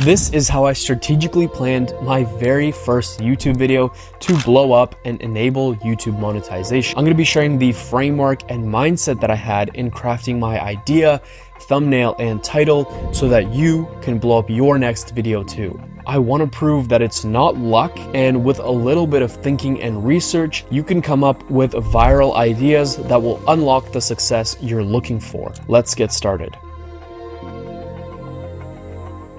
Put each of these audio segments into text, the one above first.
This is how I strategically planned my very first YouTube video to blow up and enable YouTube monetization. I'm going to be sharing the framework and mindset that I had in crafting my idea, thumbnail, and title so that you can blow up your next video too. I want to prove that it's not luck, and with a little bit of thinking and research, you can come up with viral ideas that will unlock the success you're looking for. Let's get started.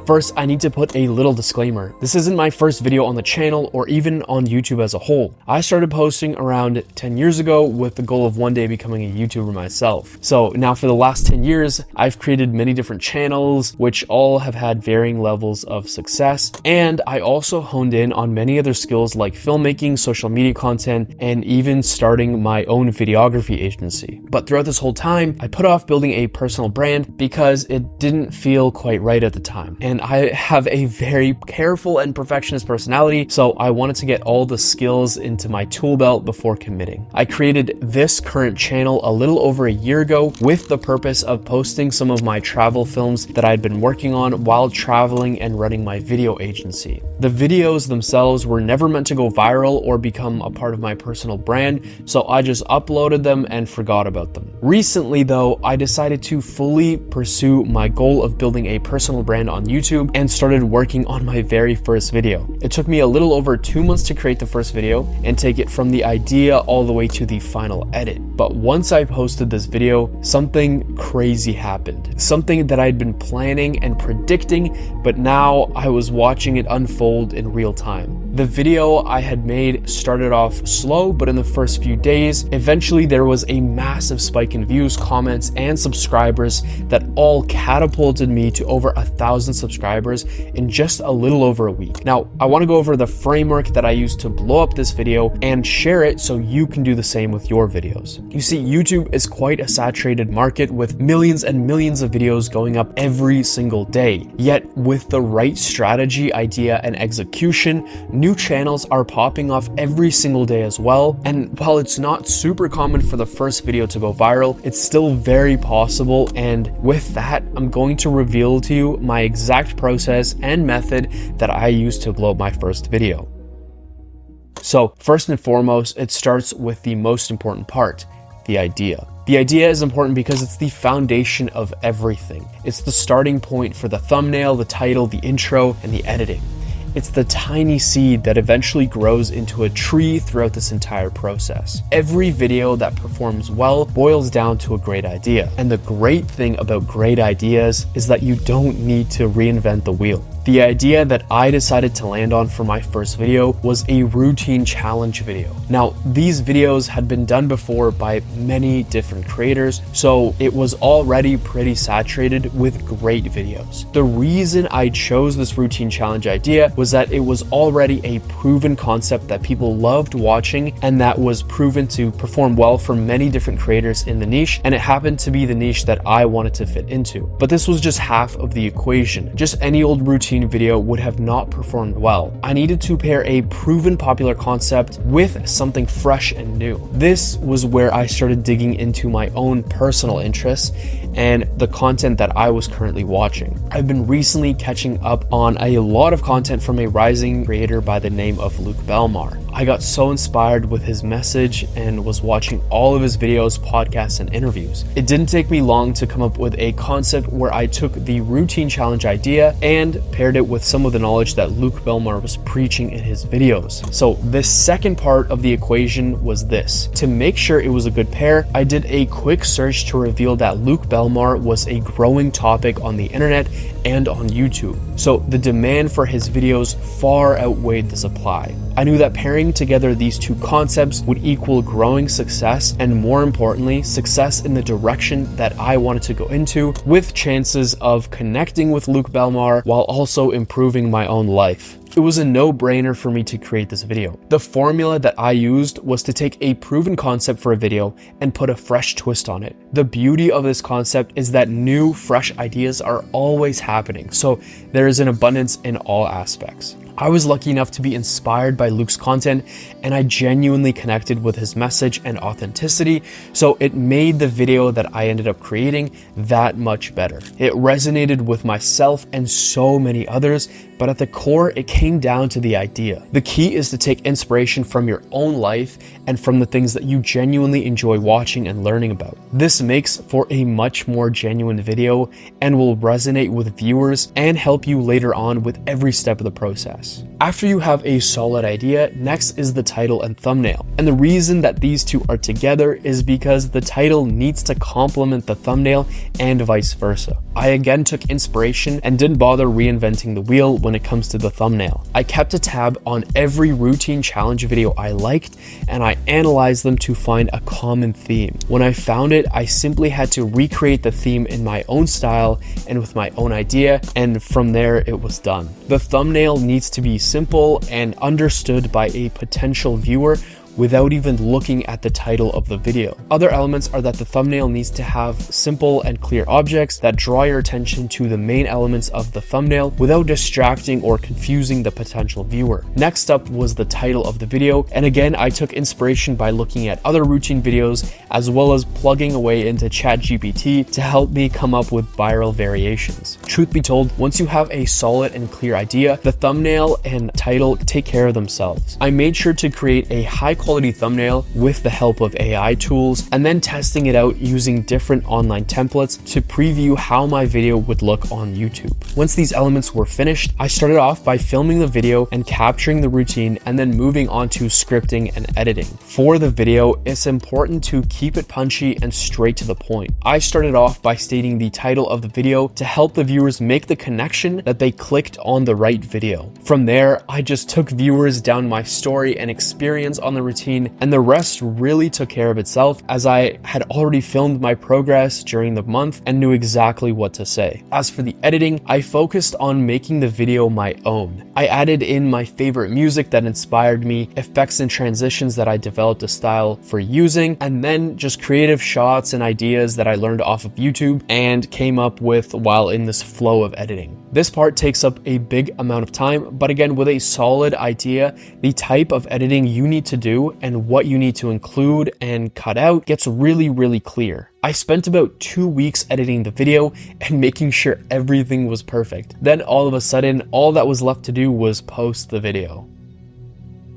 First, I need to put a little disclaimer. This isn't my first video on the channel or even on YouTube as a whole. I started posting around 10 years ago with the goal of one day becoming a YouTuber myself. So now for the last 10 years, I've created many different channels, which all have had varying levels of success. And I also honed in on many other skills like filmmaking, social media content, and even starting my own videography agency. But throughout this whole time, I put off building a personal brand because it didn't feel quite right at the time. And I have a very careful and perfectionist personality, so I wanted to get all the skills into my tool belt before committing. I created this current channel a little over a year ago with the purpose of posting some of my travel films that I'd been working on while traveling and running my video agency. The videos themselves were never meant to go viral or become a part of my personal brand, so I just uploaded them and forgot about them. Recently though, I decided to fully pursue my goal of building a personal brand on YouTube and started working on my very first video. It took me a little over 2 months to create the first video and take it from the idea all the way to the final edit. But once I posted this video, something crazy happened. Something that I'd been planning and predicting, but now I was watching it unfold in real time. The video I had made started off slow, but in the first few days, eventually there was a massive spike in views, comments, and subscribers that all catapulted me to over 1,000 subscribers in just a little over a week. Now, I want to go over the framework that I used to blow up this video and share it so you can do the same with your videos. You see, YouTube is quite a saturated market with millions and millions of videos going up every single day. Yet with the right strategy, idea, and execution, new channels are popping off every single day as well. And while it's not super common for the first video to go viral, it's still very possible. And with that, I'm going to reveal to you my exact process and method that I used to blow up my first video. So first and foremost, it starts with the most important part, the idea. The idea is important because it's the foundation of everything. It's the starting point for the thumbnail, the title, the intro, and the editing. It's the tiny seed that eventually grows into a tree throughout this entire process. Every video that performs well boils down to a great idea. And the great thing about great ideas is that you don't need to reinvent the wheel. The idea that I decided to land on for my first video was a routine challenge video. Now, these videos had been done before by many different creators, so it was already pretty saturated with great videos. The reason I chose this routine challenge idea was that it was already a proven concept that people loved watching and that was proven to perform well for many different creators in the niche, and it happened to be the niche that I wanted to fit into. But this was just half of the equation. Just any old routine video would have not performed well. I needed to pair a proven popular concept with something fresh and new. This was where I started digging into my own personal interests and the content that I was currently watching. I've been recently catching up on a lot of content from a rising creator by the name of Luke Belmar. I got so inspired with his message and was watching all of his videos, podcasts, and interviews. It didn't take me long to come up with a concept where I took the routine challenge idea and paired it with some of the knowledge that Luke Belmar was preaching in his videos. So this second part of the equation was this. To make sure it was a good pair, I did a quick search to reveal that Luke Belmar was a growing topic on the internet and on YouTube. So the demand for his videos far outweighed the supply. I knew that pairing together these two concepts would equal growing success, and more importantly, success in the direction that I wanted to go into, with chances of connecting with Luke Belmar while also improving my own life. It was a no-brainer for me to create this video. The formula that I used was to take a proven concept for a video and put a fresh twist on it. The beauty of this concept is that new, fresh ideas are always happening, so there is an abundance in all aspects. I was lucky enough to be inspired by Luke's content, and I genuinely connected with his message and authenticity, so it made the video that I ended up creating that much better. It resonated with myself and so many others, but at the core, it came down to the idea. The key is to take inspiration from your own life and from the things that you genuinely enjoy watching and learning about. This makes for a much more genuine video and will resonate with viewers and help you later on with every step of the process. After you have a solid idea, next is the title and thumbnail. And the reason that these two are together is because the title needs to complement the thumbnail and vice versa. I again took inspiration and didn't bother reinventing the wheel when it comes to the thumbnail. I kept a tab on every routine challenge video I liked, and I analyzed them to find a common theme. When I found it, I simply had to recreate the theme in my own style and with my own idea, and from there it was done. The thumbnail needs to be simple and understood by a potential viewer without even looking at the title of the video. Other elements are that the thumbnail needs to have simple and clear objects that draw your attention to the main elements of the thumbnail without distracting or confusing the potential viewer. Next up was the title of the video, and again I took inspiration by looking at other routine videos as well as plugging away into ChatGPT to help me come up with viral variations. Truth be told, once you have a solid and clear idea, the thumbnail and title take care of themselves. I made sure to create a high quality thumbnail with the help of AI tools and then testing it out using different online templates to preview how my video would look on YouTube. Once these elements were finished, I started off by filming the video and capturing the routine and then moving on to scripting and editing. For the video, it's important to keep it punchy and straight to the point. I started off by stating the title of the video to help the viewers make the connection that they clicked on the right video. From there, I just took viewers down my story and experience on the routine, and the rest really took care of itself as I had already filmed my progress during the month and knew exactly what to say. As for the editing, I focused on making the video my own. I added in my favorite music that inspired me, effects and transitions that I developed a style for using, and then just creative shots and ideas that I learned off of YouTube and came up with while in this flow of editing. This part takes up a big amount of time, but again, with a solid idea, the type of editing you need to do and what you need to include and cut out gets really clear. I spent about 2 weeks editing the video and making sure everything was perfect. Then all of a sudden, all that was left to do was post the video.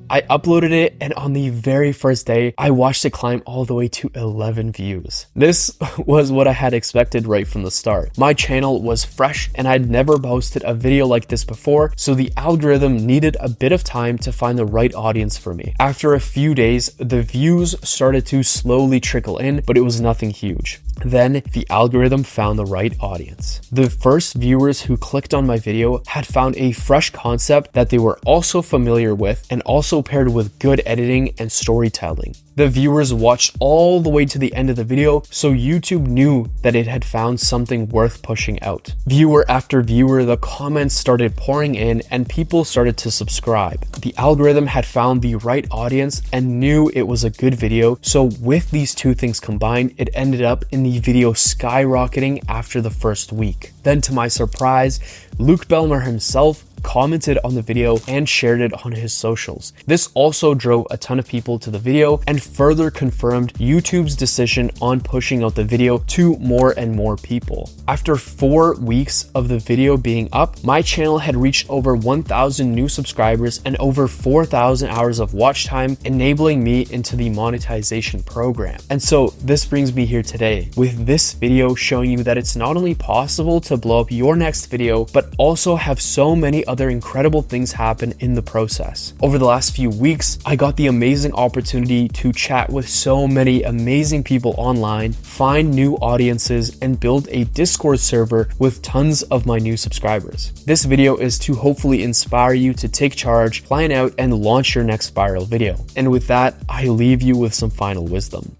I uploaded it, and on the very first day, I watched it climb all the way to 11 views. This was what I had expected right from the start. My channel was fresh and I'd never posted a video like this before, so the algorithm needed a bit of time to find the right audience for me. After a few days, the views started to slowly trickle in, but it was nothing huge. Then the algorithm found the right audience. The first viewers who clicked on my video had found a fresh concept that they were also familiar with and also paired with good editing and storytelling. The viewers watched all the way to the end of the video, so YouTube knew that it had found something worth pushing out. Viewer after viewer, the comments started pouring in and people started to subscribe. The algorithm had found the right audience and knew it was a good video, so with these two things combined, it ended up in the video skyrocketing after the first week. Then to my surprise, Luke Belmer himself commented on the video and shared it on his socials. This also drove a ton of people to the video and further confirmed YouTube's decision on pushing out the video to more and more people. After 4 weeks of the video being up, my channel had reached over 1,000 new subscribers and over 4,000 hours of watch time, enabling me into the monetization program. And so this brings me here today with this video showing you that it's not only possible to blow up your next video, but also have so many other incredible things happen in the process. Over the last few weeks, I got the amazing opportunity to chat with so many amazing people online, find new audiences, and build a Discord server with tons of my new subscribers. This video is to hopefully inspire you to take charge, plan out, and launch your next viral video. And with that, I leave you with some final wisdom.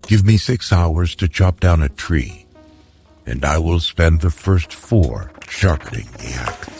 Give me 6 hours to chop down a tree, and I will spend the first 4 sharpening the axe.